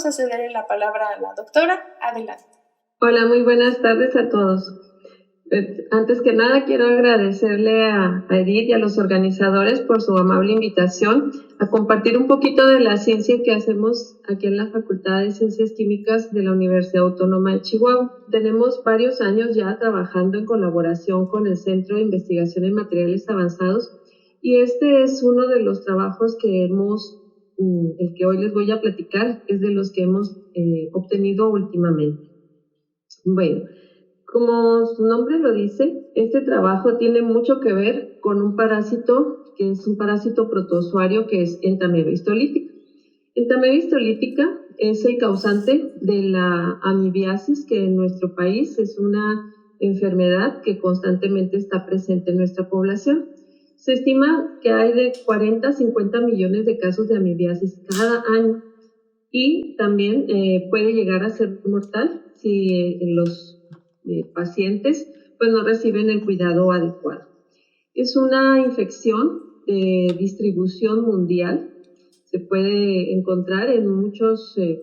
vamos a cederle la palabra a la doctora. Adelante. Hola, muy buenas tardes a todos. Antes que nada, quiero agradecerle a Edith y a los organizadores por su amable invitación a compartir un poquito de la ciencia que hacemos aquí en la Facultad de Ciencias Químicas de la Universidad Autónoma de Chihuahua. Tenemos varios años ya trabajando en colaboración con el Centro de Investigación en Materiales Avanzados y este es uno de los trabajos que el que hoy les voy a platicar, es de los que hemos obtenido últimamente. Bueno, como su nombre lo dice, este trabajo tiene mucho que ver con un parásito que es un parásito protozoorio que es Entamoeba histolítica. Entamoeba histolítica es el causante de la amibiasis, que en nuestro país es una enfermedad que constantemente está presente en nuestra población. Se estima que hay de 40 a 50 millones de casos de amibiasis cada año y también puede llegar a ser mortal si los pacientes pues no reciben el cuidado adecuado. Es una infección de distribución mundial, se puede encontrar en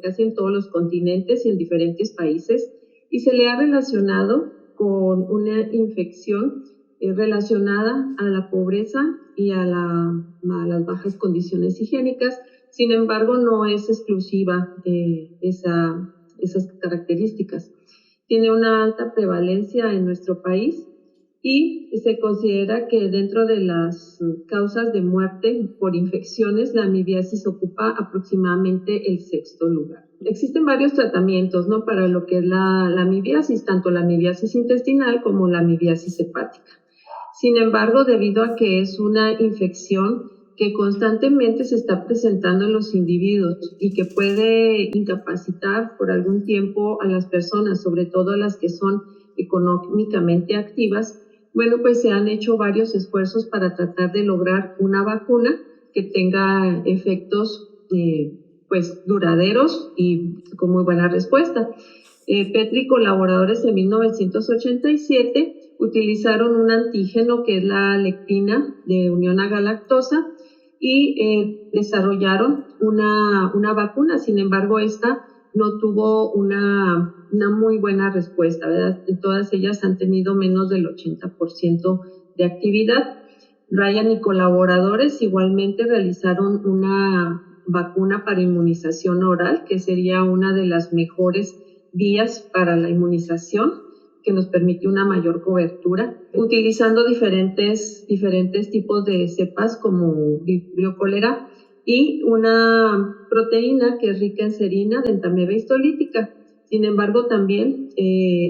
casi en todos los continentes y en diferentes países, y se le ha relacionado con una infección relacionada a la pobreza y a las bajas condiciones higiénicas. Sin embargo, no es exclusiva esas características. Tiene una alta prevalencia en nuestro país y se considera que dentro de las causas de muerte por infecciones, la amibiasis ocupa aproximadamente el 6º lugar. Existen varios tratamientos, ¿no?, para lo que es la amibiasis, tanto la amibiasis intestinal como la amibiasis hepática. Sin embargo, debido a que es una infección que constantemente se está presentando en los individuos y que puede incapacitar por algún tiempo a las personas, sobre todo a las que son económicamente activas, bueno, pues se han hecho varios esfuerzos para tratar de lograr una vacuna que tenga efectos pues duraderos y con muy buena respuesta. Petri y colaboradores en 1987 utilizaron un antígeno que es la lectina de unión a galactosa y desarrollaron una vacuna. Sin embargo, esta no tuvo una muy buena respuesta, ¿verdad? Todas ellas han tenido menos del 80% de actividad. Ryan y colaboradores igualmente realizaron una vacuna para inmunización oral, que sería una de las mejores vías para la inmunización, que nos permite una mayor cobertura, utilizando diferentes tipos de cepas como Vibrio cholera y una proteína que es rica en serina de Entamoeba histolítica. Sin embargo, también,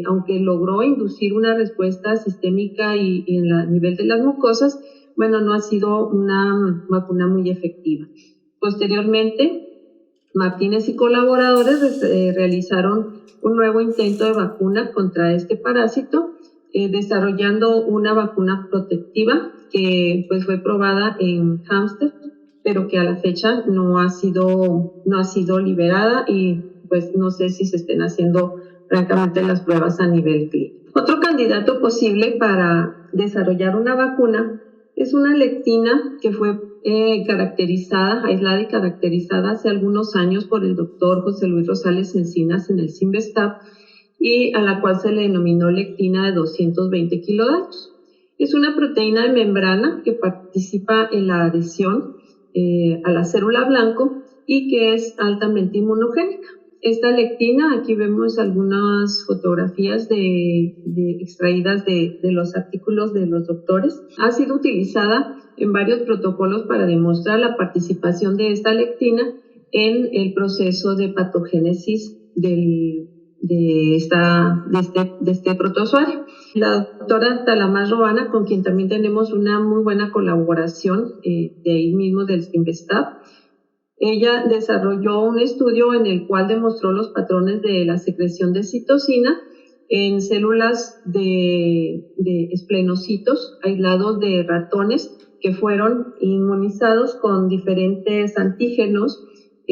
aunque logró inducir una respuesta sistémica y en el nivel de las mucosas, bueno, no ha sido una vacuna muy efectiva. Posteriormente, Martínez y colaboradores realizaron un nuevo intento de vacuna contra este parásito, desarrollando una vacuna protectiva que pues fue probada en hámster, pero que a la fecha no ha sido liberada y pues no sé si se estén haciendo francamente las pruebas a nivel clínico. Otro candidato posible para desarrollar una vacuna es una lectina que fue aislada y caracterizada hace algunos años por el doctor José Luis Rosales Encinas en el CIMBESTAB y a la cual se le denominó lectina de 220 kilodaltos. Es una proteína de membrana que participa en la adhesión a la célula blanco y que es altamente inmunogénica. Esta lectina, aquí vemos algunas fotografías extraídas de los artículos de los doctores, ha sido utilizada en varios protocolos para demostrar la participación de esta lectina en el proceso de patogénesis de este protozoorio. La doctora Talamás Roana, con quien también tenemos una muy buena colaboración de ahí mismo del CIMBESTAB, ella desarrolló un estudio en el cual demostró los patrones de la secreción de citosina en células de esplenocitos aislados de ratones que fueron inmunizados con diferentes antígenos,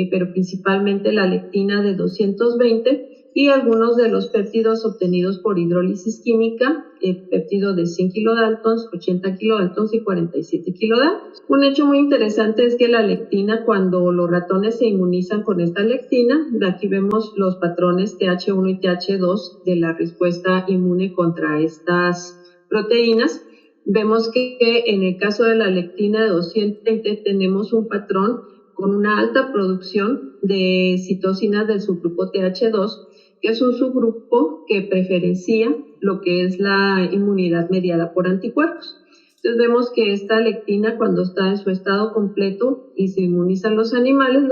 pero principalmente la lectina de 220, y algunos de los péptidos obtenidos por hidrólisis química, péptido de 100 kilodaltons, 80 kilodaltons y 47 kilodaltons. Un hecho muy interesante es que la lectina, cuando los ratones se inmunizan con esta lectina, aquí vemos los patrones TH1 y TH2 de la respuesta inmune contra estas proteínas. Vemos que en el caso de la lectina de 220 tenemos un patrón con una alta producción de citocinas del subgrupo TH2, que es un subgrupo que preferencia lo que es la inmunidad mediada por anticuerpos. Entonces vemos que esta lectina, cuando está en su estado completo y se inmunizan los animales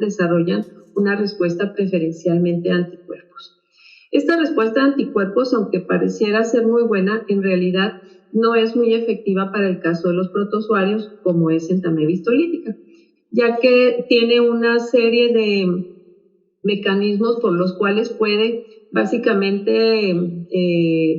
desarrollan una respuesta preferencialmente a anticuerpos. Esta respuesta a anticuerpos, aunque pareciera ser muy buena, en realidad no es muy efectiva para el caso de los protozoarios, como es entameba histolítica, ya que tiene una serie de mecanismos por los cuales puede básicamente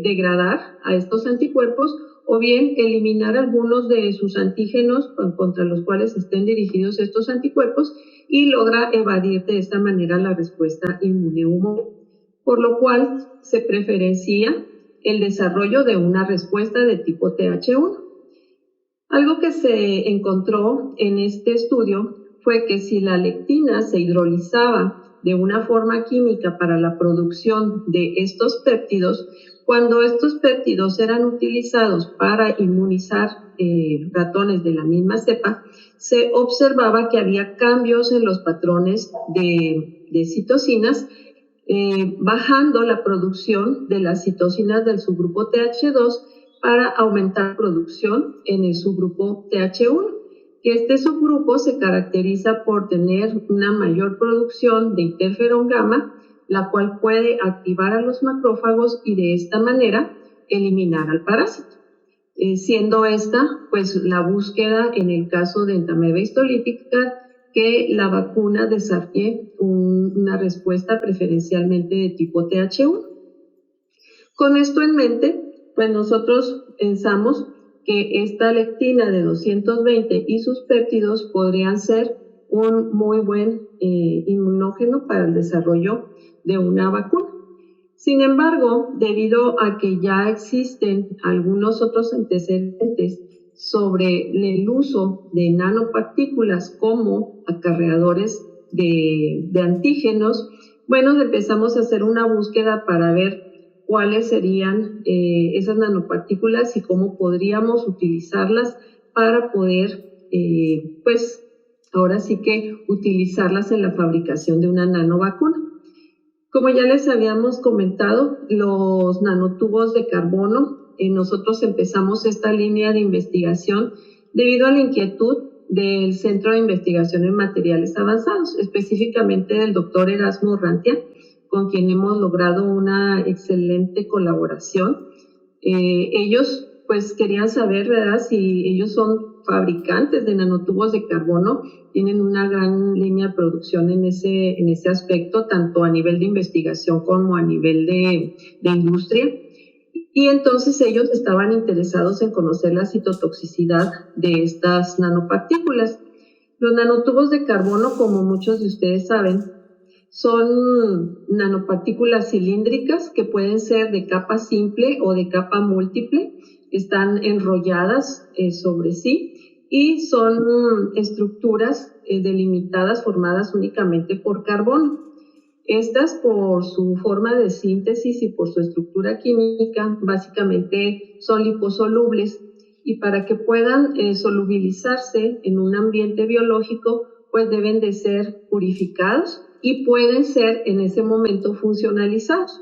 degradar a estos anticuerpos o bien eliminar algunos de sus antígenos contra los cuales estén dirigidos estos anticuerpos y logra evadir de esta manera la respuesta inmune humana, por lo cual se preferencia el desarrollo de una respuesta de tipo TH1. Algo que se encontró en este estudio fue que si la lectina se hidrolizaba de una forma química para la producción de estos péptidos, cuando estos péptidos eran utilizados para inmunizar ratones de la misma cepa, se observaba que había cambios en los patrones de citocinas, bajando la producción de las citocinas del subgrupo TH2 para aumentar la producción en el subgrupo TH1. Que este subgrupo se caracteriza por tener una mayor producción de interferón gamma, la cual puede activar a los macrófagos y de esta manera eliminar al parásito. Siendo esta, pues, la búsqueda en el caso de entameba histolítica, que la vacuna desarrolle una respuesta preferencialmente de tipo TH1. Con esto en mente, pues nosotros pensamos que esta lectina de 220 y sus péptidos podrían ser un muy buen inmunógeno para el desarrollo de una vacuna. Sin embargo, debido a que ya existen algunos otros antecedentes sobre el uso de nanopartículas como acarreadores de antígenos, bueno, empezamos a hacer una búsqueda para ver cuáles serían esas nanopartículas y cómo podríamos utilizarlas para poder, pues, ahora sí que utilizarlas en la fabricación de una nanovacuna. Como ya les habíamos comentado, los nanotubos de carbono, nosotros empezamos esta línea de investigación debido a la inquietud del Centro de Investigación en Materiales Avanzados, específicamente del doctor Erasmo Rantia, con quien hemos logrado una excelente colaboración. Ellos pues querían saber, ¿verdad?, si ellos son fabricantes de nanotubos de carbono, tienen una gran línea de producción en ese aspecto, tanto a nivel de investigación como a nivel de industria. Y entonces ellos estaban interesados en conocer la citotoxicidad de estas nanopartículas. Los nanotubos de carbono, como muchos de ustedes saben, son nanopartículas cilíndricas que pueden ser de capa simple o de capa múltiple, están enrolladas sobre sí y son estructuras delimitadas formadas únicamente por carbono. Estas, por su forma de síntesis y por su estructura química, básicamente son liposolubles, y para que puedan solubilizarse en un ambiente biológico, pues deben de ser purificados y pueden ser en ese momento funcionalizados.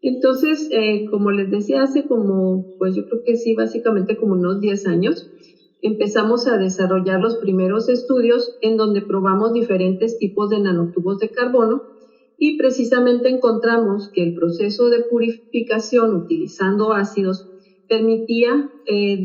Entonces, como les decía, hace como, pues yo creo que sí, básicamente como unos 10 años, empezamos a desarrollar los primeros estudios en donde probamos diferentes tipos de nanotubos de carbono y precisamente encontramos que el proceso de purificación utilizando ácidos permitía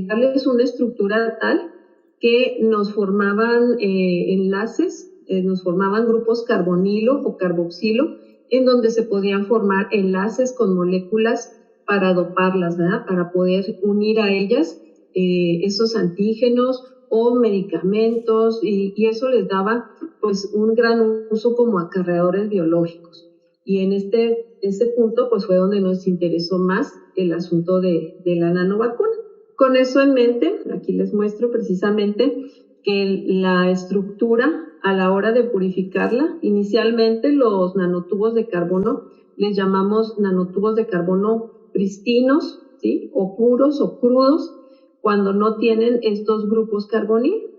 darles una estructura tal que nos formaban enlaces, nos formaban grupos carbonilo o carboxilo, en donde se podían formar enlaces con moléculas para doparlas, ¿verdad?, para poder unir a ellas esos antígenos o medicamentos, y eso les daba pues un gran uso como acarreadores biológicos. Y en ese punto pues fue donde nos interesó más el asunto de la nanovacuna. Con eso en mente, aquí les muestro precisamente que la estructura a la hora de purificarla, inicialmente los nanotubos de carbono les llamamos nanotubos de carbono pristinos, ¿sí? O puros o crudos, cuando no tienen estos grupos carbonilo.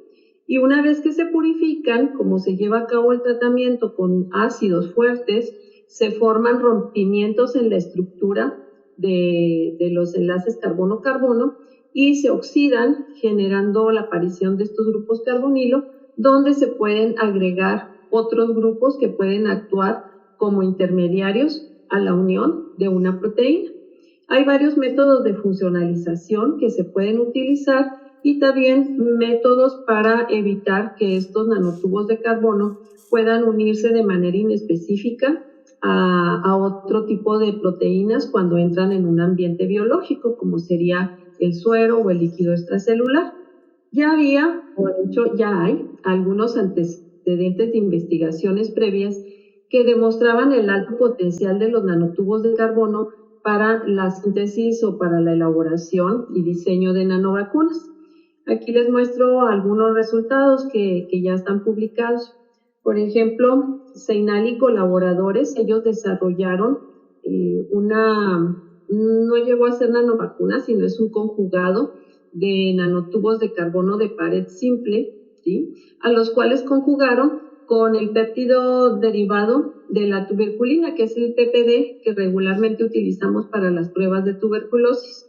Y una vez que se purifican, como se lleva a cabo el tratamiento con ácidos fuertes, se forman rompimientos en la estructura de los enlaces carbono-carbono y se oxidan, generando la aparición de estos grupos carbonilo, donde se pueden agregar otros grupos que pueden actuar como intermediarios a la unión de una proteína. Hay varios métodos de funcionalización que se pueden utilizar y también métodos para evitar que estos nanotubos de carbono puedan unirse de manera inespecífica a otro tipo de proteínas cuando entran en un ambiente biológico, como sería el suero o el líquido extracelular. Ya había, o de hecho ya hay, algunos antecedentes de investigaciones previas que demostraban el alto potencial de los nanotubos de carbono para la síntesis o para la elaboración y diseño de nanovacunas. Aquí les muestro algunos resultados que ya están publicados. Por ejemplo, Seinal y colaboradores, ellos desarrollaron no llegó a ser nanovacuna, sino es un conjugado de nanotubos de carbono de pared simple, ¿sí? A los cuales conjugaron con el péptido derivado de la tuberculina, que es el PPD, que regularmente utilizamos para las pruebas de tuberculosis.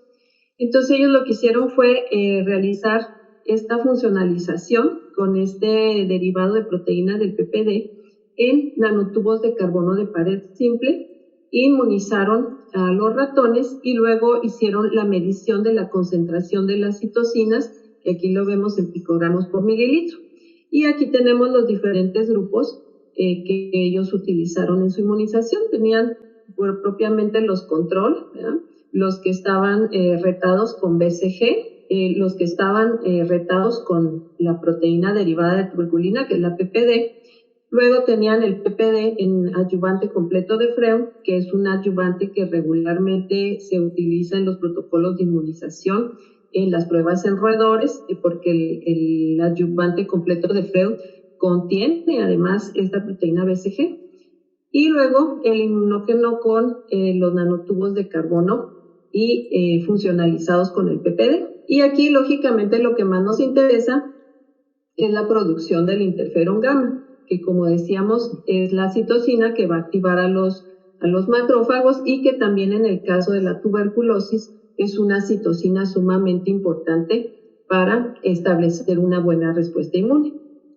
Entonces ellos lo que hicieron fue realizar esta funcionalización con este derivado de proteína del PPD en nanotubos de carbono de pared simple, inmunizaron a los ratones y luego hicieron la medición de la concentración de las citocinas, que aquí lo vemos en picogramos por mililitro. Y aquí tenemos los diferentes grupos que ellos utilizaron en su inmunización. Tenían propiamente los control, ¿verdad? Los que estaban retados con BCG, los que estaban retados con la proteína derivada de tuberculina, que es la PPD. Luego tenían el PPD en adyuvante completo de Freund, que es un adyuvante que regularmente se utiliza en los protocolos de inmunización, en las pruebas en roedores, porque el adyuvante completo de Freund contiene además esta proteína BCG. Y luego el inmunógeno con los nanotubos de carbono y funcionalizados con el PPD. Y aquí, lógicamente, lo que más nos interesa es la producción del interferón gamma, que como decíamos es la citocina que va a activar a los macrófagos y que también en el caso de la tuberculosis es una citocina sumamente importante para establecer una buena respuesta inmune.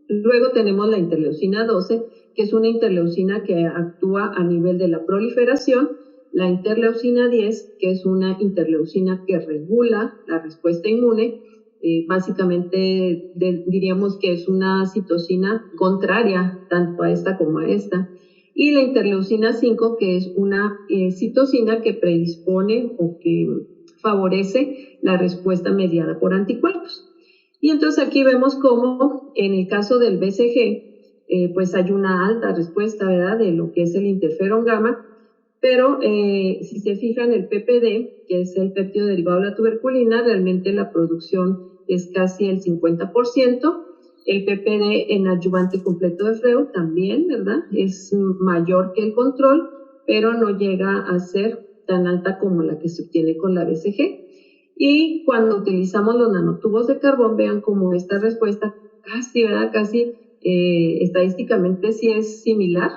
Luego tenemos la interleucina 12, que es una interleucina que actúa a nivel de la proliferación, la interleucina 10, que es una interleucina que regula la respuesta inmune. Básicamente diríamos que es una citocina contraria tanto a esta como a esta. Y la interleucina 5, que es una citocina que predispone o que favorece la respuesta mediada por anticuerpos. Y entonces aquí vemos cómo en el caso del BCG, pues hay una alta respuesta, ¿verdad?, de lo que es el interferón gamma, pero si se fijan el PPD, que es el péptido derivado de la tuberculina, realmente la producción es casi el 50%, el PPD en adyuvante completo de Freud también, ¿verdad?, es mayor que el control, pero no llega a ser tan alta como la que se obtiene con la BCG. Y cuando utilizamos los nanotubos de carbón, vean como esta respuesta casi, ¿verdad?, casi estadísticamente sí es similar,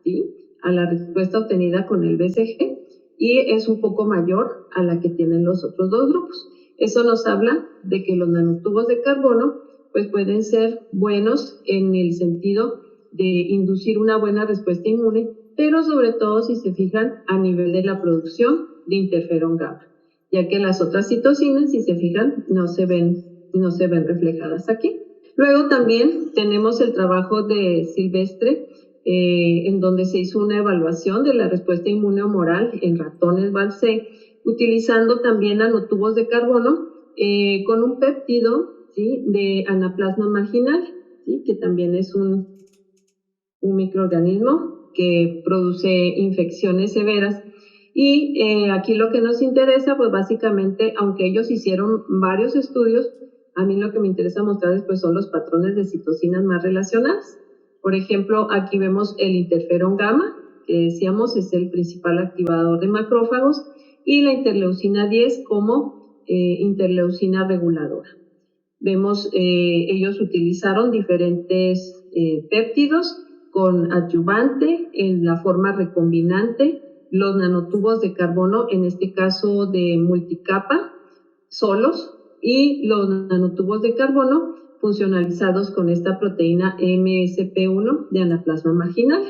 ¿sí?, a la respuesta obtenida con el BCG y es un poco mayor a la que tienen los otros dos grupos. Eso nos habla de que los nanotubos de carbono pues pueden ser buenos en el sentido de inducir una buena respuesta inmune, pero sobre todo si se fijan a nivel de la producción de interferón gamma, ya que las otras citocinas, si se fijan, no se ven reflejadas aquí. Luego también tenemos el trabajo de Silvestre, en donde se hizo una evaluación de la respuesta inmune humoral en ratones Balcé, utilizando también nanotubos de carbono con un péptido, ¿sí?, de anaplasma marginal, ¿sí?, que también es un microorganismo que produce infecciones severas. Y aquí lo que nos interesa, pues básicamente, aunque ellos hicieron varios estudios, a mí lo que me interesa mostrarles pues son los patrones de citocinas más relacionadas. Por ejemplo, aquí vemos el interferón gamma, que decíamos es el principal activador de macrófagos, y la interleucina 10 como interleucina reguladora. Vemos, ellos utilizaron diferentes péptidos con adyuvante en la forma recombinante, los nanotubos de carbono, en este caso de multicapa, solos, y los nanotubos de carbono funcionalizados con esta proteína MSP1 de anaplasma marginal.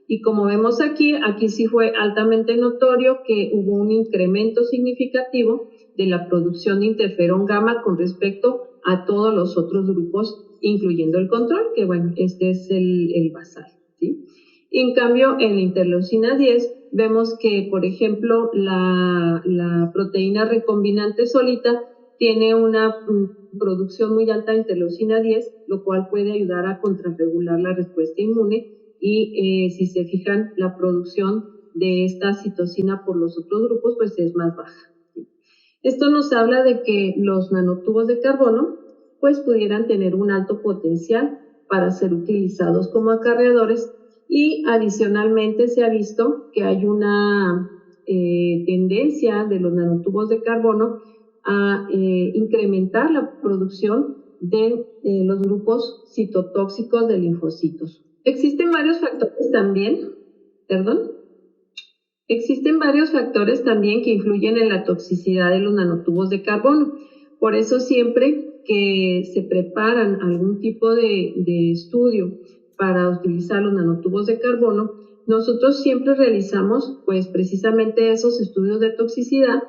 Y como vemos aquí sí fue altamente notorio que hubo un incremento significativo de la producción de interferón gamma con respecto a todos los otros grupos, incluyendo el control, que bueno, este es el basal, ¿sí? En cambio, en la interleucina 10 vemos que, por ejemplo, la proteína recombinante solita tiene una producción muy alta de interleucina 10, lo cual puede ayudar a contrarregular la respuesta inmune y si se fijan, la producción de esta citocina por los otros grupos pues es más baja. Esto nos habla de que los nanotubos de carbono pues pudieran tener un alto potencial para ser utilizados como acarreadores, y adicionalmente se ha visto que hay una tendencia de los nanotubos de carbono a incrementar la producción de los grupos citotóxicos de linfocitos. Existen varios factores también, Existen varios factores también que influyen en la toxicidad de los nanotubos de carbono. Por eso siempre que se preparan algún tipo de estudio para utilizar los nanotubos de carbono, nosotros siempre realizamos pues precisamente esos estudios de toxicidad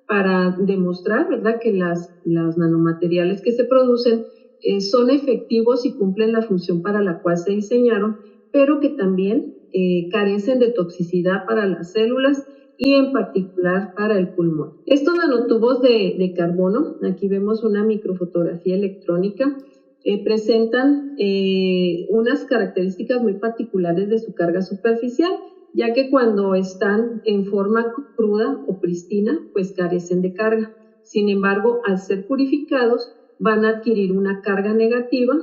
para demostrar, ¿verdad?, que los nanomateriales que se producen son efectivos y cumplen la función para la cual se diseñaron, pero que también carecen de toxicidad para las células y en particular para el pulmón. Estos nanotubos de carbono, aquí vemos una microfotografía electrónica, presentan unas características muy particulares de su carga superficial, ya que cuando están en forma cruda o pristina, pues carecen de carga. Sin embargo, al ser purificados, van a adquirir una carga negativa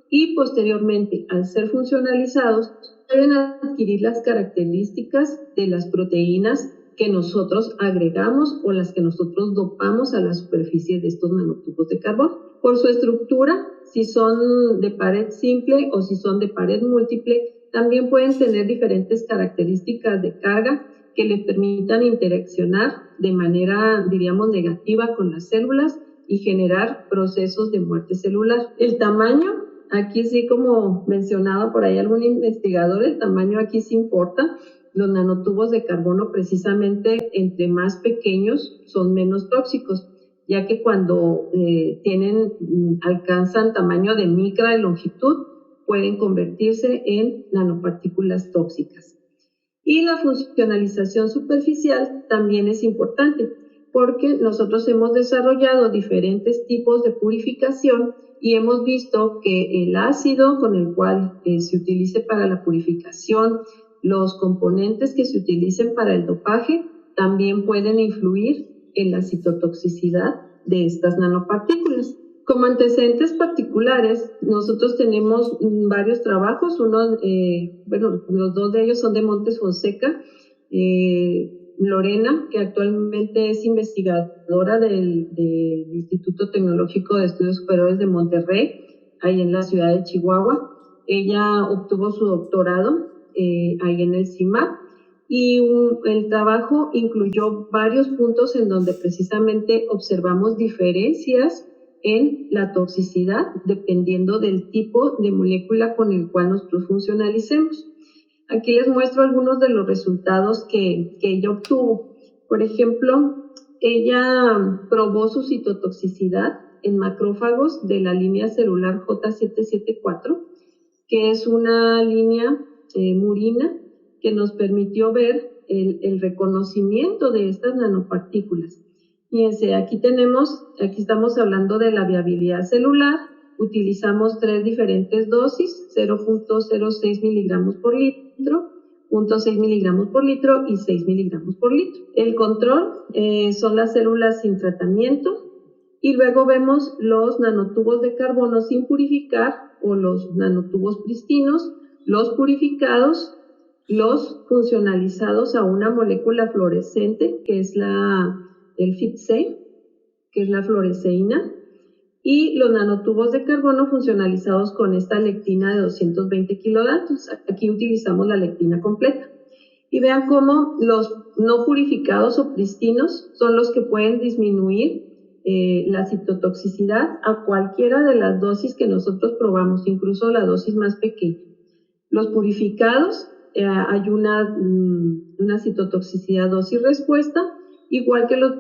y posteriormente, al ser funcionalizados, pueden adquirir las características de las proteínas que nosotros agregamos o las que nosotros dopamos a la superficie de estos nanotubos de carbono. Por su estructura, si son de pared simple o si son de pared múltiple, también pueden tener diferentes características de carga que les permitan interaccionar de manera, diríamos, negativa con las células y generar procesos de muerte celular. El tamaño, aquí sí, como mencionaba por ahí algún investigador, el tamaño aquí sí importa. Los nanotubos de carbono, precisamente, entre más pequeños son menos tóxicos, ya que cuando alcanzan tamaño de micra de longitud, pueden convertirse en nanopartículas tóxicas. Y la funcionalización superficial también es importante, porque nosotros hemos desarrollado diferentes tipos de purificación y hemos visto que el ácido con el cual se utilice para la purificación, los componentes que se utilicen para el dopaje, también pueden influir en la citotoxicidad de estas nanopartículas. Como antecedentes particulares, nosotros tenemos varios trabajos. Los dos de ellos son de Montes Fonseca. Lorena, que actualmente es investigadora del Instituto Tecnológico de Estudios Superiores de Monterrey, ahí en la ciudad de Chihuahua. Ella obtuvo su doctorado ahí en el CIMAP, y el trabajo incluyó varios puntos en donde precisamente observamos diferencias en la toxicidad dependiendo del tipo de molécula con el cual nosotros funcionalicemos. Aquí les muestro algunos de los resultados que ella obtuvo. Por ejemplo, ella probó su citotoxicidad en macrófagos de la línea celular J774, que es una línea murina que nos permitió ver el reconocimiento de estas nanopartículas. Fíjense, aquí estamos hablando de la viabilidad celular. Utilizamos 3 diferentes dosis, 0.06 miligramos por litro, 0.6 miligramos por litro y 6 miligramos por litro. El control son las células sin tratamiento y luego vemos los nanotubos de carbono sin purificar o los nanotubos pristinos, los purificados, los funcionalizados a una molécula fluorescente que es el FITC, que es la fluoresceína, y los nanotubos de carbono funcionalizados con esta lectina de 220 kilodaltons. Aquí utilizamos la lectina completa. Y vean cómo los no purificados o pristinos son los que pueden disminuir la citotoxicidad a cualquiera de las dosis que nosotros probamos, incluso la dosis más pequeña. Los purificados, hay una citotoxicidad dosis-respuesta, igual que los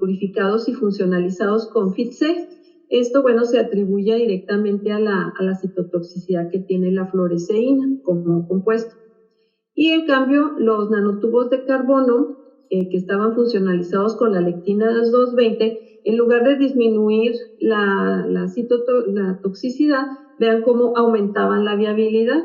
purificados y funcionalizados con FITC. Esto, se atribuye directamente a la citotoxicidad que tiene la fluoresceína como compuesto. Y en cambio, los nanotubos de carbono que estaban funcionalizados con la lectina 220, en lugar de disminuir la toxicidad, vean cómo aumentaban la viabilidad.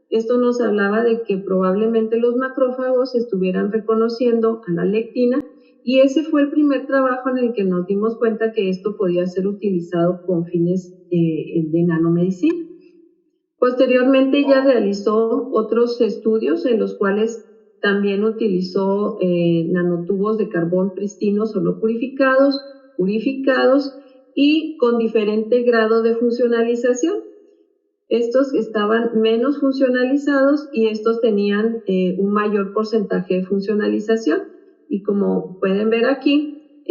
Esto nos hablaba de que probablemente los macrófagos estuvieran reconociendo a la lectina, y ese fue el primer trabajo en el que nos dimos cuenta que esto podía ser utilizado con fines de nanomedicina. Posteriormente ya realizó otros estudios en los cuales también utilizó nanotubos de carbón pristinos o no purificados, purificados y con diferente grado de funcionalización. Estos estaban menos funcionalizados y estos tenían un mayor porcentaje de funcionalización. Y como pueden ver aquí,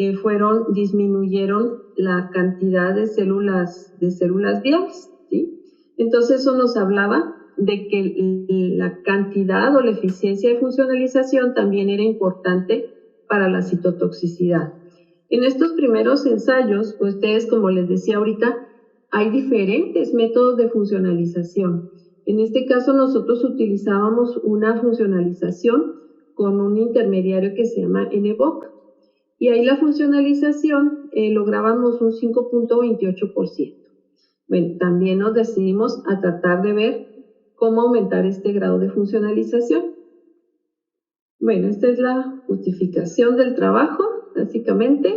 disminuyeron la cantidad de células viables, ¿sí? Entonces eso nos hablaba de que la cantidad o la eficiencia de funcionalización también era importante para la citotoxicidad. En estos primeros ensayos, ustedes, como les decía ahorita, hay diferentes métodos de funcionalización. En este caso nosotros utilizábamos una funcionalización con un intermediario que se llama NBOC. Y ahí la funcionalización lográbamos un 5.28%. Bueno, también nos decidimos a tratar de ver cómo aumentar este grado de funcionalización. Bueno, esta es la justificación del trabajo, básicamente.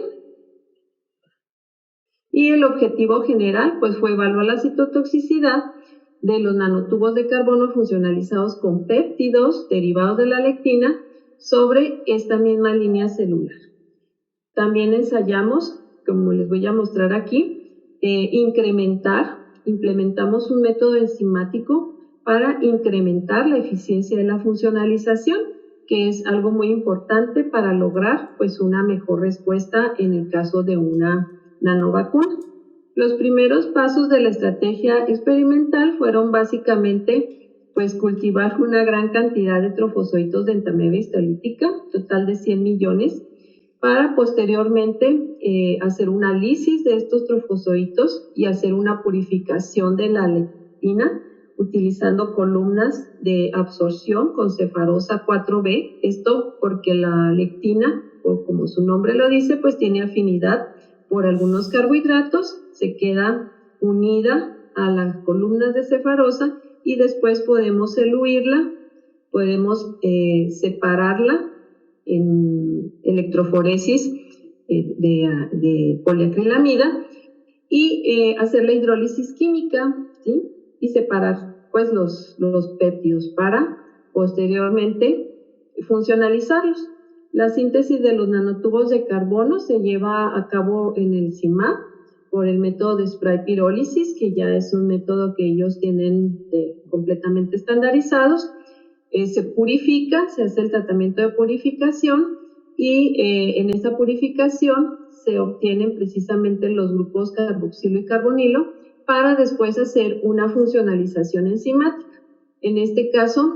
Y el objetivo general, pues, fue evaluar la citotoxicidad de los nanotubos de carbono funcionalizados con péptidos derivados de la lectina sobre esta misma línea celular. También ensayamos, como les voy a mostrar aquí, implementamos un método enzimático para incrementar la eficiencia de la funcionalización, que es algo muy importante para lograr pues una mejor respuesta en el caso de una nanovacuna. Los primeros pasos de la estrategia experimental fueron básicamente pues cultivar una gran cantidad de trofozoitos de entamoeba histolítica, total de 100 millones, para posteriormente hacer un análisis de estos trofozoitos y hacer una purificación de la lectina utilizando columnas de absorción con cefarosa 4B. Esto porque la lectina, o como su nombre lo dice, pues tiene afinidad por algunos carbohidratos, se queda unida a las columnas de cefarosa y después podemos eluirla, podemos separarla en electroforesis de poliacrilamida y hacer la hidrólisis química, ¿sí? Y separar pues los péptidos para posteriormente funcionalizarlos. La síntesis de los nanotubos de carbono se lleva a cabo en el CIMAP por el método de spray pirólisis, que ya es un método que ellos tienen completamente estandarizados. Se purifica, se hace el tratamiento de purificación y en esa purificación se obtienen precisamente los grupos carboxilo y carbonilo para después hacer una funcionalización enzimática. En este caso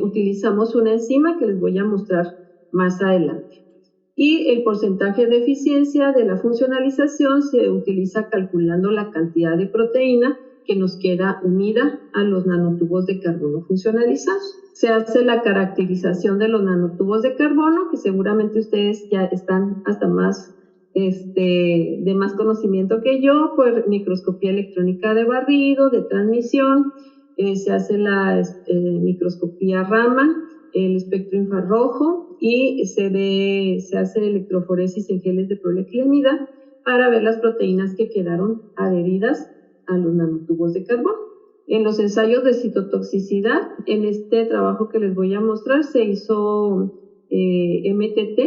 utilizamos una enzima que les voy a mostrar más adelante. Y el porcentaje de eficiencia de la funcionalización se utiliza calculando la cantidad de proteína que nos queda unida a los nanotubos de carbono funcionalizados. Se hace la caracterización de los nanotubos de carbono, que seguramente ustedes ya están hasta más de más conocimiento que yo, por microscopía electrónica de barrido, de transmisión. Se hace la microscopía Raman el espectro infrarrojo y se hace electroforesis en geles de proleclenidad para ver las proteínas que quedaron adheridas a los nanotubos de carbono. En los ensayos de citotoxicidad, en este trabajo que les voy a mostrar, se hizo MTT,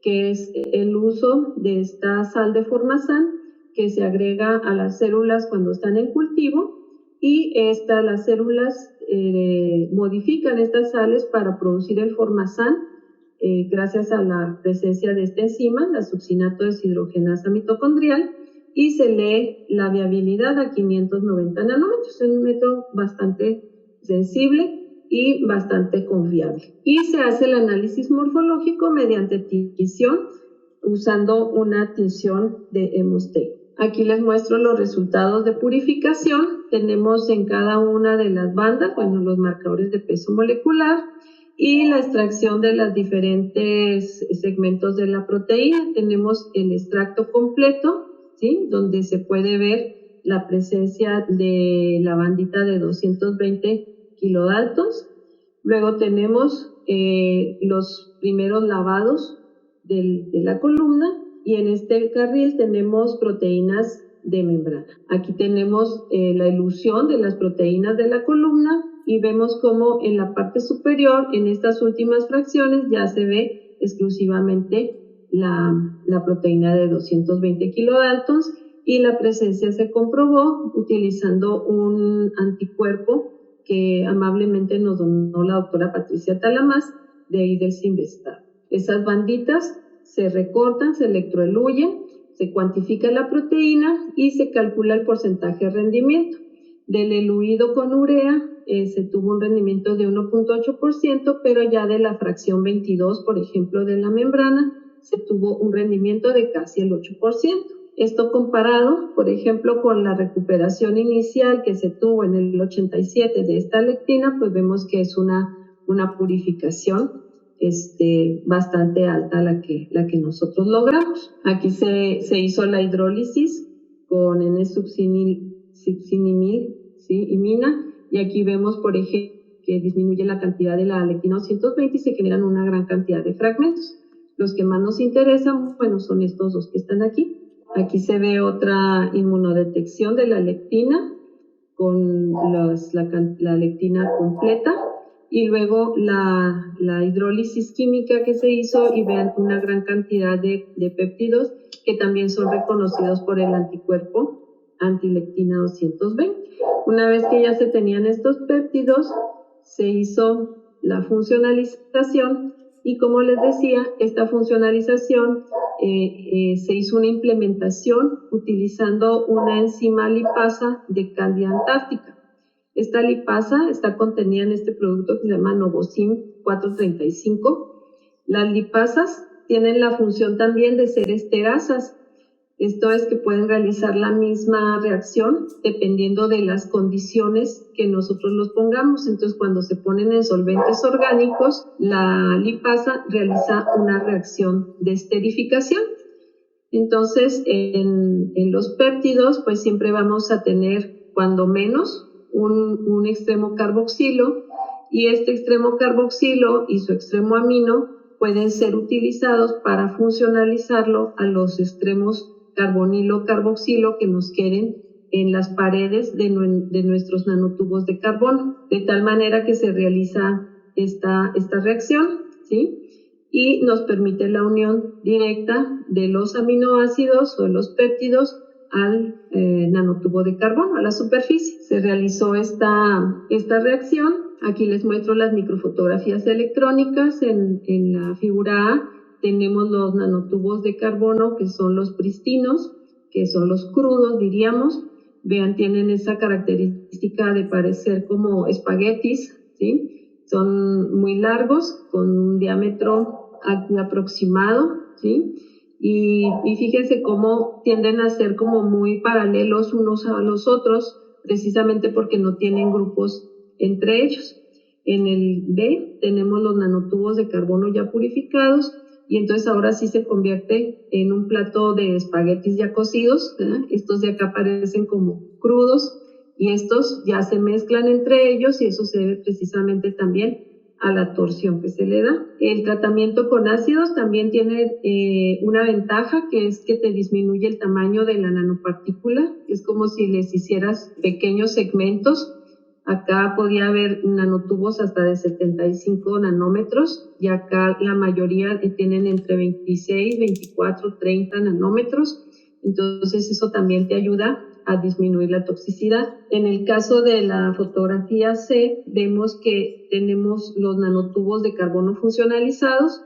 que es el uso de esta sal de formazán que se agrega a las células cuando están en cultivo, y las células modifican estas sales para producir el formazán gracias a la presencia de esta enzima, la succinato deshidrogenasa mitocondrial, y se lee la viabilidad a 590 nanómetros. Es un método bastante sensible y bastante confiable. Y se hace el análisis morfológico mediante tinción usando una tinción de hemostat. Aquí les muestro los resultados de purificación. Tenemos en cada una de las bandas, los marcadores de peso molecular y la extracción de los diferentes segmentos de la proteína. Tenemos el extracto completo, ¿sí?, donde se puede ver la presencia de la bandita de 220 kilodaltons. Luego tenemos los primeros lavados de la columna, y en este carril tenemos proteínas de membrana. Aquí tenemos la elusión de las proteínas de la columna y vemos cómo en la parte superior, en estas últimas fracciones, ya se ve exclusivamente la proteína de 220 kilodaltons, y la presencia se comprobó utilizando un anticuerpo que amablemente nos donó la doctora Patricia Talamás de ahí del CIMBESTAR. Esas banditas se recortan, se electroeluyen, se cuantifica la proteína y se calcula el porcentaje de rendimiento. Del eluido con urea se tuvo un rendimiento de 1.8%, pero ya de la fracción 22, por ejemplo, de la membrana, se tuvo un rendimiento de casi el 8%. Esto comparado, por ejemplo, con la recuperación inicial que se tuvo en el 87 de esta lectina, pues vemos que es una purificación bastante alta la que nosotros logramos. Aquí se hizo la hidrólisis con N-succinimil, ¿sí?, imina, y aquí vemos, por ejemplo, que disminuye la cantidad de la lectina 220 y se generan una gran cantidad de fragmentos. Los que más nos interesan, son estos dos que están aquí. Aquí se ve otra inmunodetección de la lectina con la lectina completa, y luego la hidrólisis química que se hizo, y vean una gran cantidad de péptidos que también son reconocidos por el anticuerpo antilectina 220. Una vez que ya se tenían estos péptidos, se hizo la funcionalización, y como les decía, esta funcionalización se hizo una implementación utilizando una enzima lipasa de Candia antártica. Esta lipasa está contenida en este producto que se llama Novosim 435. Las lipasas tienen la función también de ser esterasas. Esto es que pueden realizar la misma reacción dependiendo de las condiciones que nosotros los pongamos. Entonces, cuando se ponen en solventes orgánicos, la lipasa realiza una reacción de esterificación. Entonces, en los péptidos, pues siempre vamos a tener, cuando menos, un extremo carboxilo, y este extremo carboxilo y su extremo amino pueden ser utilizados para funcionalizarlo a los extremos carbonilo carboxilo que nos queden en las paredes de nuestros nanotubos de carbono, de tal manera que se realiza esta reacción, ¿sí?, y nos permite la unión directa de los aminoácidos o los péptidos al nanotubo de carbono, a la superficie. Se realizó esta reacción. Aquí les muestro las microfotografías electrónicas. En la figura A tenemos los nanotubos de carbono, que son los pristinos, que son los crudos, diríamos. Vean, tienen esa característica de parecer como espaguetis, ¿sí? Son muy largos, con un diámetro aproximado, ¿sí? Y fíjense cómo tienden a ser como muy paralelos unos a los otros, precisamente porque no tienen grupos entre ellos. En el B tenemos los nanotubos de carbono ya purificados, y entonces ahora sí se convierte en un plato de espaguetis ya cocidos, ¿verdad? Estos de acá parecen como crudos, y estos ya se mezclan entre ellos, y eso se debe precisamente también a la torsión que se le da. El tratamiento con ácidos también tiene una ventaja, que es que te disminuye el tamaño de la nanopartícula. Es como si les hicieras pequeños segmentos. Acá podía haber nanotubos hasta de 75 nanómetros y acá la mayoría tienen entre 26, 24, 30 nanómetros. Entonces eso también te ayuda a disminuir la toxicidad. En el caso de la fotografía C, vemos que tenemos los nanotubos de carbono funcionalizados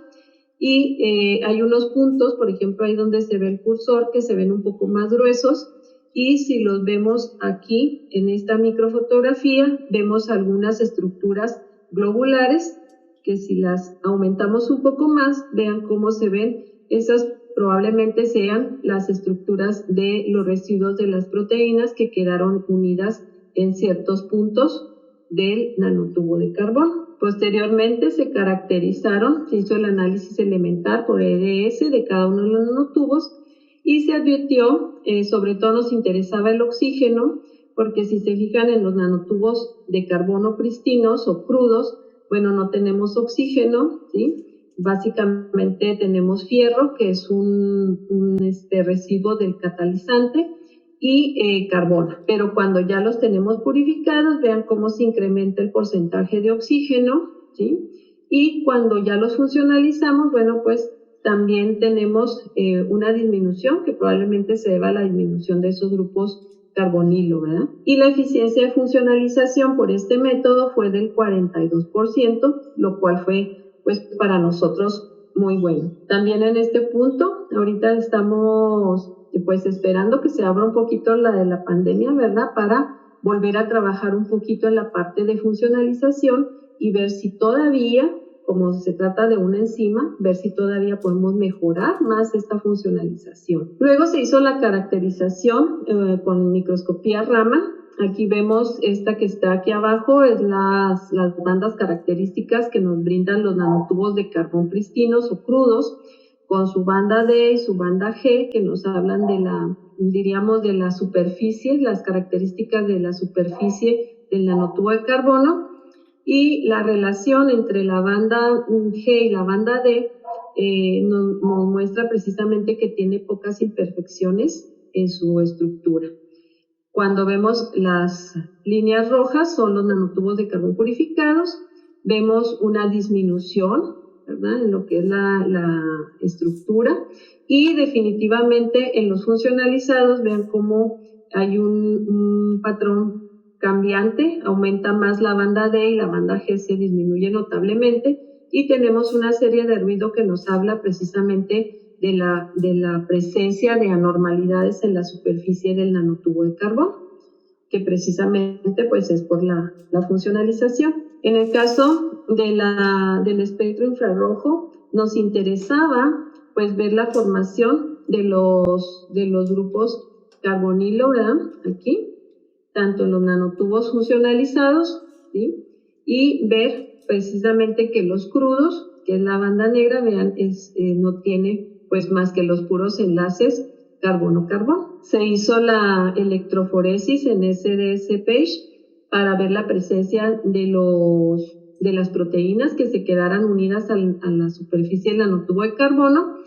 y hay unos puntos, por ejemplo, ahí donde se ve el cursor, que se ven un poco más gruesos, y si los vemos aquí en esta microfotografía, vemos algunas estructuras globulares que si las aumentamos un poco más, vean cómo se ven. Esas probablemente sean las estructuras de los residuos de las proteínas que quedaron unidas en ciertos puntos del nanotubo de carbono. Posteriormente se caracterizaron, se hizo el análisis elemental por EDS de cada uno de los nanotubos y se advirtió, sobre todo nos interesaba el oxígeno, porque si se fijan en los nanotubos de carbono pristinos o crudos, bueno, no tenemos oxígeno, ¿sí? Básicamente tenemos fierro, que es un residuo del catalizante, y carbono. Pero cuando ya los tenemos purificados, vean cómo se incrementa el porcentaje de oxígeno, ¿sí? Y cuando ya los funcionalizamos, bueno, pues también tenemos una disminución que probablemente se deba a la disminución de esos grupos carbonilo, ¿verdad? Y la eficiencia de funcionalización por este método fue del 42%, lo cual fue, pues, para nosotros muy bueno. También en este punto, ahorita estamos, pues, esperando que se abra un poquito la de la pandemia, ¿verdad? Para volver a trabajar un poquito en la parte de funcionalización y ver si todavía, como se trata de una enzima, ver si todavía podemos mejorar más esta funcionalización. Luego se hizo la caracterización con microscopía Raman. Aquí vemos esta que está aquí abajo, es las bandas características que nos brindan los nanotubos de carbón pristinos o crudos, con su banda D y su banda G, que nos hablan de de la superficie, las características de la superficie del nanotubo de carbono. Y la relación entre la banda G y la banda D nos muestra precisamente que tiene pocas imperfecciones en su estructura. Cuando vemos las líneas rojas, son los nanotubos de carbón purificados, vemos una disminución, ¿verdad?, en lo que es la estructura, y definitivamente en los funcionalizados, vean cómo hay un patrón cambiante, aumenta más la banda D y la banda G se disminuye notablemente, y tenemos una serie de ruido que nos habla precisamente de la presencia de anormalidades en la superficie del nanotubo de carbono, que precisamente pues es por la funcionalización. En el caso del espectro infrarrojo, nos interesaba pues ver la formación de los grupos carbonilo, ¿verdad?, aquí, tanto en los nanotubos funcionalizados, ¿sí?, y ver precisamente que los crudos, que es la banda negra, vean, no tiene pues más que los puros enlaces carbono-carbono. Se hizo la electroforesis en SDS-PAGE para ver la presencia de las proteínas que se quedaran unidas a la superficie del nanotubo de carbono.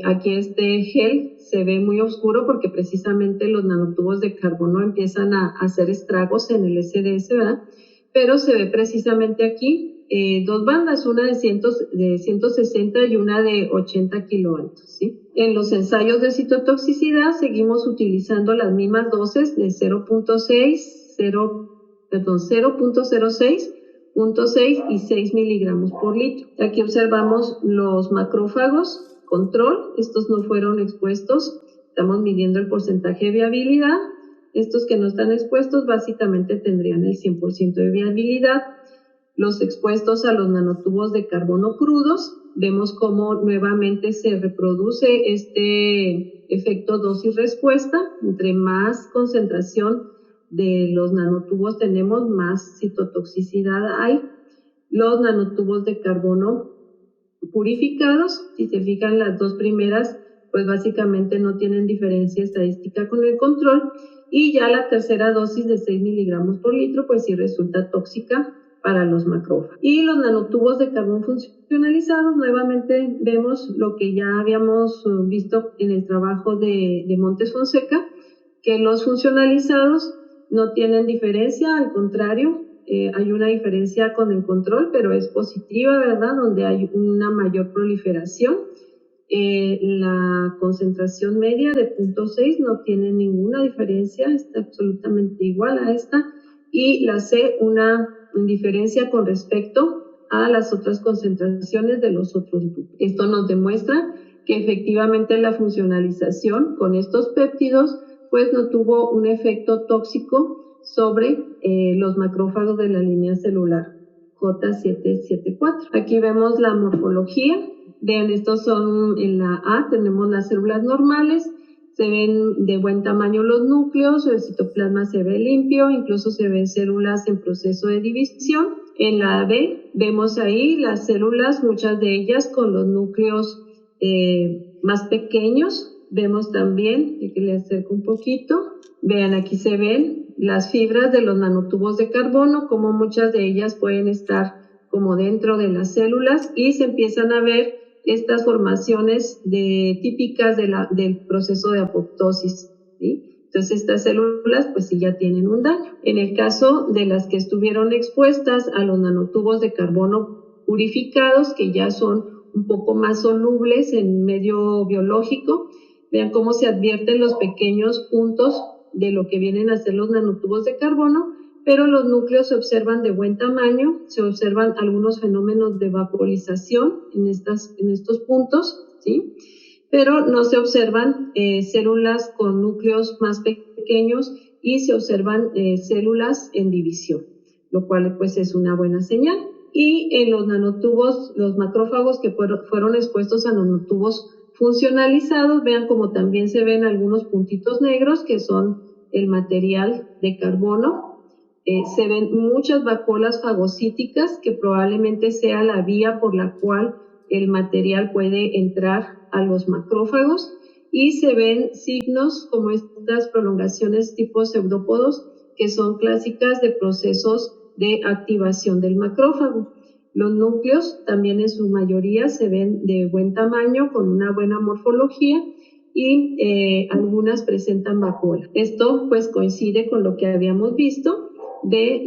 Aquí este gel se ve muy oscuro porque precisamente los nanotubos de carbono empiezan a hacer estragos en el SDS, ¿verdad? Pero se ve precisamente aquí dos bandas, una de 160 y una de 80 kilovoltios, ¿sí? En los ensayos de citotoxicidad seguimos utilizando las mismas dosis de 0.06, 0.06 y 6 miligramos por litro. Aquí observamos los macrófagos control, estos no fueron expuestos, estamos midiendo el porcentaje de viabilidad. Estos que no están expuestos básicamente tendrían el 100% de viabilidad. Los expuestos a los nanotubos de carbono crudos, vemos cómo nuevamente se reproduce este efecto dosis-respuesta. Entre más concentración de los nanotubos tenemos, más citotoxicidad hay. Los nanotubos de carbono purificados, si se fijan, las dos primeras, pues básicamente no tienen diferencia estadística con el control, y ya la tercera dosis de 6 miligramos por litro, pues sí resulta tóxica para los macrófagos. Y los nanotubos de carbón funcionalizados, nuevamente vemos lo que ya habíamos visto en el trabajo de Montes Fonseca, que los funcionalizados no tienen diferencia, al contrario, hay una diferencia con el control, pero es positiva, ¿verdad? Donde hay una mayor proliferación. La concentración media de 0.6 no tiene ninguna diferencia, está absolutamente igual a esta, y la C una diferencia con respecto a las otras concentraciones de los otros grupos. Esto nos demuestra que efectivamente la funcionalización con estos péptidos pues no tuvo un efecto tóxico sobre los macrófagos de la línea celular J774. Aquí vemos la morfología. Vean, estos son en la A, tenemos las células normales, se ven de buen tamaño los núcleos, el citoplasma se ve limpio, incluso se ven células en proceso de división. En la B vemos ahí las células, muchas de ellas con los núcleos más pequeños. Vemos también, que le acerco un poquito, vean aquí se ven las fibras de los nanotubos de carbono, como muchas de ellas pueden estar como dentro de las células y se empiezan a ver estas formaciones típicas del proceso de apoptosis, ¿sí? Entonces estas células pues sí ya tienen un daño. En el caso de las que estuvieron expuestas a los nanotubos de carbono purificados, que ya son un poco más solubles en medio biológico, vean cómo se advierten los pequeños puntos de lo que vienen a ser los nanotubos de carbono, pero los núcleos se observan de buen tamaño, se observan algunos fenómenos de vaporización en estos puntos, ¿sí? Pero no se observan células con núcleos más pequeños y se observan células en división, lo cual pues es una buena señal. Y en los nanotubos, los macrófagos que fueron expuestos a nanotubos funcionalizados, vean como también se ven algunos puntitos negros que son el material de carbono. Se ven muchas vacuolas fagocíticas que probablemente sea la vía por la cual el material puede entrar a los macrófagos y se ven signos como estas prolongaciones tipo pseudópodos que son clásicas de procesos de activación del macrófago. Los núcleos también en su mayoría se ven de buen tamaño con una buena morfología y algunas presentan vacuola. Esto pues coincide con lo que habíamos visto de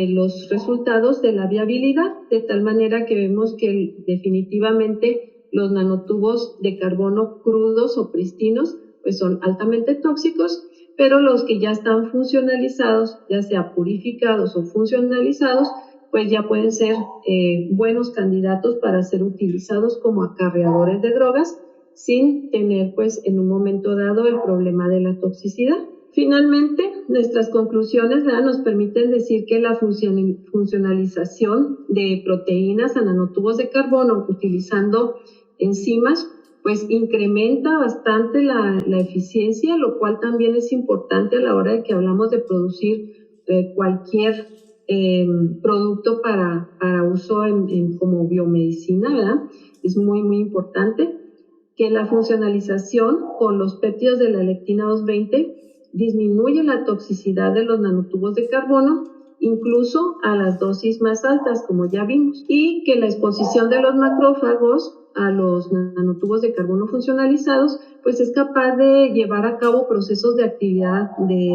los resultados de la viabilidad, de tal manera que vemos que definitivamente los nanotubos de carbono crudos o pristinos pues son altamente tóxicos, pero los que ya están funcionalizados, ya sea purificados o funcionalizados, pues ya pueden ser buenos candidatos para ser utilizados como acarreadores de drogas sin tener pues en un momento dado el problema de la toxicidad. Finalmente, nuestras conclusiones nos permiten decir que la funcionalización de proteínas a nanotubos de carbono utilizando enzimas pues incrementa bastante la eficiencia, lo cual también es importante a la hora de que hablamos de producir cualquier producto para uso como biomedicina, ¿verdad? Es muy, muy importante que la funcionalización con los péptidos de la lectina 220 disminuye la toxicidad de los nanotubos de carbono, incluso a las dosis más altas, como ya vimos, y que la exposición de los macrófagos a los nanotubos de carbono funcionalizados, pues es capaz de llevar a cabo procesos de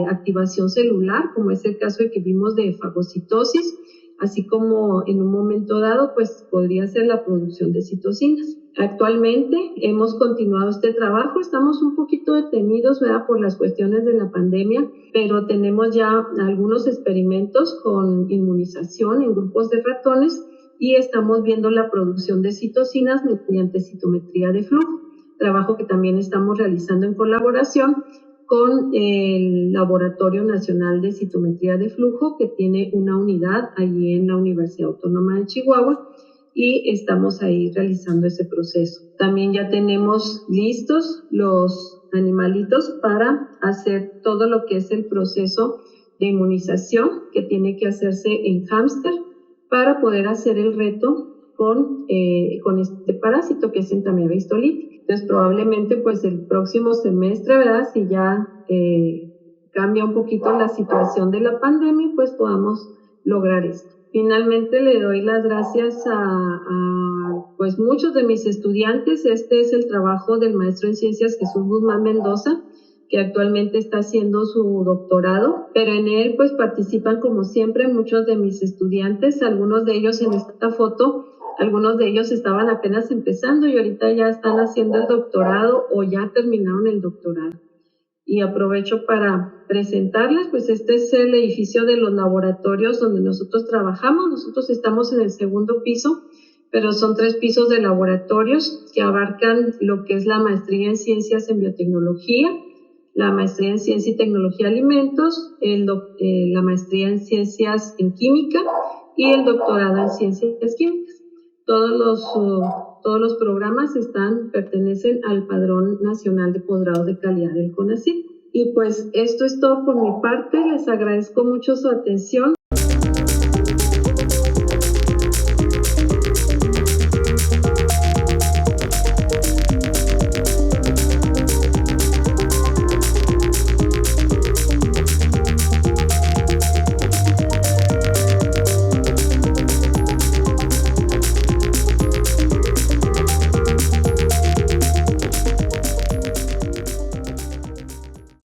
activación celular, como es el caso de que vimos de fagocitosis, así como en un momento dado, pues podría ser la producción de citocinas. Actualmente hemos continuado este trabajo, estamos un poquito detenidos, ¿verdad?, por las cuestiones de la pandemia, pero tenemos ya algunos experimentos con inmunización en grupos de ratones y estamos viendo la producción de citocinas mediante citometría de flujo, trabajo que también estamos realizando en colaboración con el Laboratorio Nacional de Citometría de Flujo, que tiene una unidad allí en la Universidad Autónoma de Chihuahua, y estamos ahí realizando ese proceso. También ya tenemos listos los animalitos para hacer todo lo que es el proceso de inmunización que tiene que hacerse en hámster para poder hacer el reto con este parásito que es entamoeba histolítica. Entonces probablemente pues el próximo semestre, ¿verdad?, si ya cambia un poquito la situación de la pandemia, pues podamos lograr esto. Finalmente le doy las gracias a pues muchos de mis estudiantes. Este es el trabajo del maestro en ciencias Jesús Guzmán Mendoza, que actualmente está haciendo su doctorado, pero en él pues participan como siempre muchos de mis estudiantes, algunos de ellos en esta foto, algunos de ellos estaban apenas empezando y ahorita ya están haciendo el doctorado o ya terminaron el doctorado. Y aprovecho para presentarles, pues este es el edificio de los laboratorios donde nosotros trabajamos. Nosotros estamos en el segundo piso, pero son 3 pisos de laboratorios que abarcan lo que es la maestría en ciencias en biotecnología, la maestría en ciencia y tecnología de alimentos, la maestría en ciencias en química y el doctorado en ciencias químicas. Todos los programas pertenecen al Padrón Nacional de Posgrados de Calidad del CONACYT. Y pues esto es todo por mi parte. Les agradezco mucho su atención.